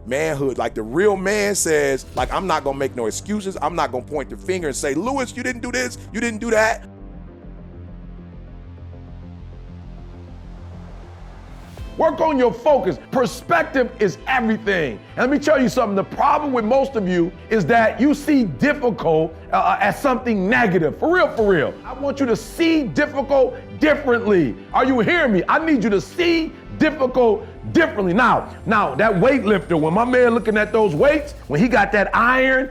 Manhood, like the real man says, like, I'm not gonna make no excuses. I'm not gonna point the finger and say, Lewis, you didn't do this, you didn't do that. Work on your focus. Perspective is everything. And let me tell you something. The problem with most of you is that you see difficult as something negative. For real, for real. I want you to see difficult differently. Are you hearing me? I need you to see difficult differently. Now that weightlifter, when my man looking at those weights, when he got that iron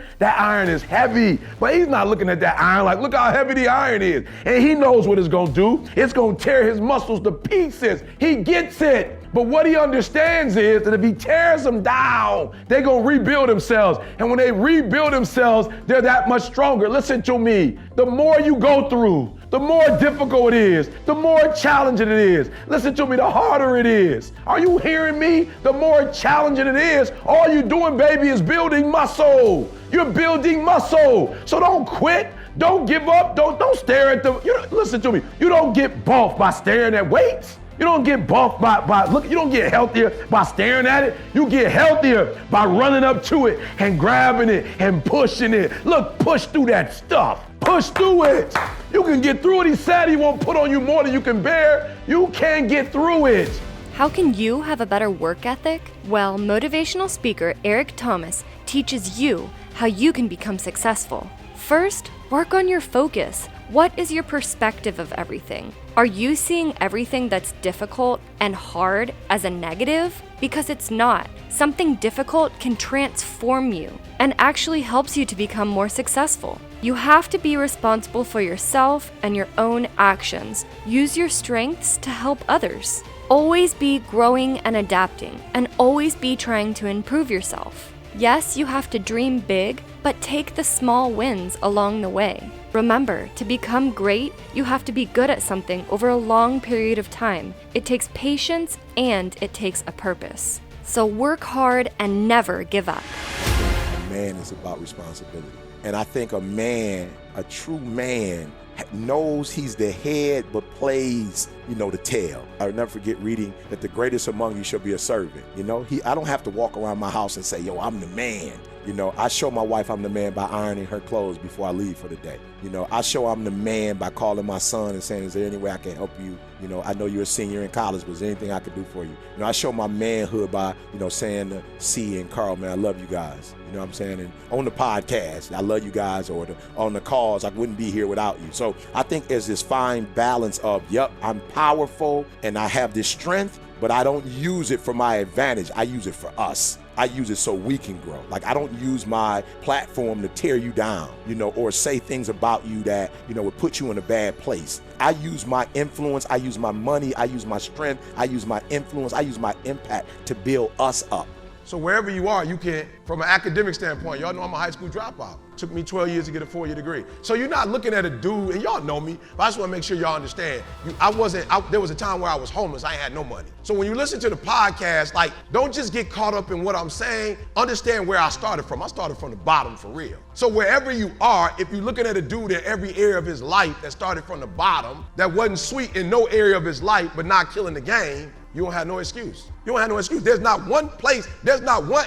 is heavy. But he's not looking at that iron like, look how heavy the iron is. And he knows what it's gonna do. It's gonna tear his muscles to pieces. He gets it. But what he understands is that if he tears them down, they're gonna rebuild themselves. And when they rebuild themselves, they're that much stronger. Listen to me. The more you go through, the more difficult it is, the more challenging it is. Listen to me, the harder it is. Are you hearing me? The more challenging it is, all you're doing, baby, is building muscle. You're building muscle. So don't quit. Don't give up. Don't stare at them. Listen to me. You don't get buff by staring at weights. You don't get buff by look. You don't get healthier by staring at it. You get healthier by running up to it and grabbing it and pushing it. Look, push through that stuff. Push through it. You can get through it. He said he won't put on you more than you can bear. You can get through it. How can you have a better work ethic? Well, motivational speaker Eric Thomas teaches you how you can become successful. First, work on your focus. What is your perspective of everything? Are you seeing everything that's difficult and hard as a negative? Because it's not. Something difficult can transform you and actually helps you to become more successful. You have to be responsible for yourself and your own actions. Use your strengths to help others. Always be growing and adapting, and always be trying to improve yourself. Yes, you have to dream big, but take the small wins along the way. Remember, to become great, you have to be good at something over a long period of time. It takes patience and it takes a purpose. So work hard and never give up. A man is about responsibility. And I think a true man, knows he's the head but plays, the tail. I'll never forget reading that the greatest among you shall be a servant. I don't have to walk around my house and say, yo, I'm the man. I show my wife I'm the man by ironing her clothes before I leave for the day. I show I'm the man by calling my son and saying, is there any way I can help you? I know you're a senior in college, but is there anything I can do for you? I show my manhood by, saying to C and Carl, man, I love you guys. You know what I'm saying? And on the podcast, I love you guys, or on the calls, I wouldn't be here without you. So I think there's this fine balance of, yep, I'm powerful and I have this strength, but I don't use it for my advantage. I use it for us. I use it so we can grow. Like, I don't use my platform to tear you down, or say things about you that, would put you in a bad place. I use my influence, I use my money, I use my strength, I use my influence, I use my impact to build us up. So wherever you are, you can, from an academic standpoint, y'all know I'm a high school dropout. Took me 12 years to get a 4-year degree. So you're not looking at a dude, and y'all know me, but I just want to make sure y'all understand. There was a time where I was homeless, I had no money. So when you listen to the podcast, don't just get caught up in what I'm saying, understand where I started from. I started from the bottom for real. So wherever you are, if you're looking at a dude in every area of his life that started from the bottom, that wasn't sweet in no area of his life, but not killing the game, you don't have no excuse. You don't have no excuse. There's not one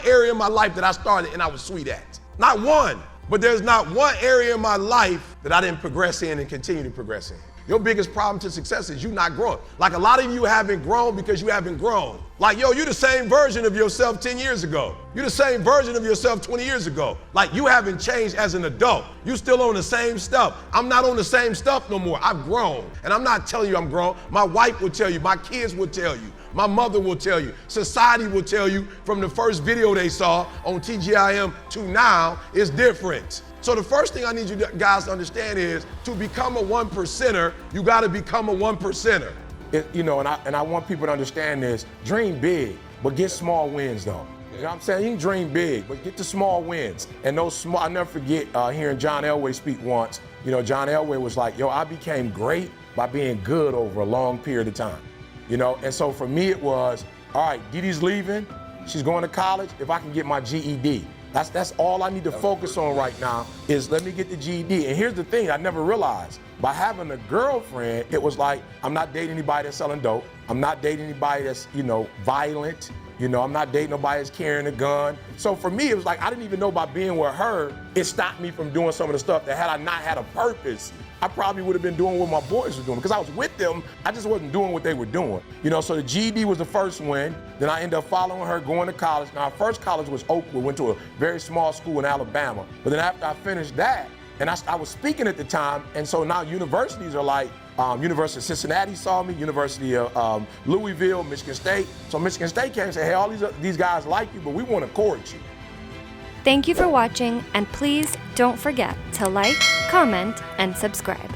area in my life that I started and I was sweet at. Not one. But there's not one area in my life that I didn't progress in and continue to progress in. Your biggest problem to success is you not growing. Like, a lot of you haven't grown because you haven't grown. Like, yo, you're the same version of yourself 10 years ago. You're the same version of yourself 20 years ago. Like, you haven't changed as an adult. You still on the same stuff. I'm not on the same stuff no more. I've grown. And I'm not telling you I'm grown. My wife will tell you. My kids will tell you. My mother will tell you. Society will tell you from the first video they saw on TGIM to now is different. So the first thing I need you guys to understand is, to become a 1%er, you got to become a 1%er. And I want people to understand this. Dream big, but get small wins, though. You know what I'm saying? You can dream big, but get the small wins. And those small, I'll never forget hearing John Elway speak once. John Elway was like, yo, I became great by being good over a long period of time. And so for me it was, all right, Didi's leaving, she's going to college, if I can get my GED. That's all I need to focus on right now, is let me get the GED. And here's the thing I never realized. By having a girlfriend, it was like, I'm not dating anybody that's selling dope. I'm not dating anybody that's, violent. You know, I'm not dating nobody that's carrying a gun. So for me, it was like, I didn't even know by being with her, it stopped me from doing some of the stuff that had I not had a purpose, I probably would have been doing what my boys were doing. Because I was with them, I just wasn't doing what they were doing. You know, so the GED was the first win. Then I ended up following her, going to college. Now, our first college was Oakwood, went to a very small school in Alabama. But then after I finished that, and I was speaking at the time, and so now universities are like, University of Cincinnati saw me, University of Louisville, Michigan State. So Michigan State came and said, hey, all these guys like you, but we want to court you. Thank you for watching, and please don't forget to like, comment, and subscribe.